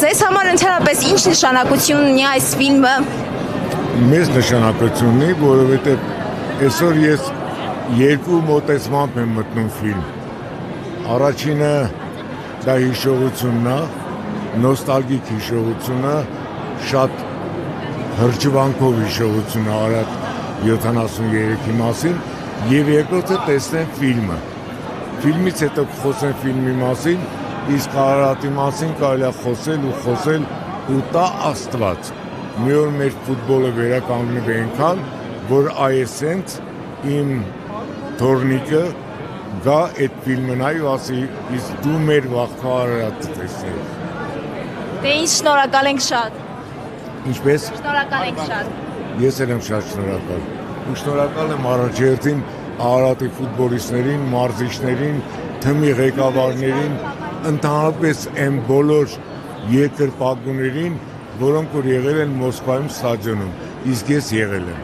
Ձեզ համար ընդհանրապես ինչ նշանակություն ունի այս ֆիլմը։ Մեծ նշանակություն ունի, որովհետև այսօր ես երկու մոտեցմամբ եմ մտնում ֆիլմ։ Առաջինը դա հիշողությունն է, նոստալգիկ հիշողությունը, շատ հրճվանքով հիշողությունը Արադ 73-ի մասին, եւ երկրորդը տեսնեմ ֆիլմը։ Ֆիլմից հետո խոսեմ ֆիլմի մասին, իսկ Արարատի մասին կարելի է խոսել ու տա Աստված։ Մի օր մեր ֆուտբոլը վերականգնվի այնքան, որ այսենց իմ թորնիկը գա այդ ֆիլմը նայի ու ասի, իսկ դու մեր վաղկա Արարատը տեսնես։ Դե ինչ շնորհակալ ենք շատ։ Ինչպես։ Շնորհակալ ենք շատ։ Ես էլ եմ շատ շնորհակալ։ Ու շնորհակալ եմ առաջերտին Արարատի ֆուտբոլիստներին, մարզիչներին, թմի ղեկավարներին, ընդհանրապես այն բոլոր երկրպագուներին, որոնք որ եղել են Մոսկվայում ստադիոնում, իսկ ես եղել եմ։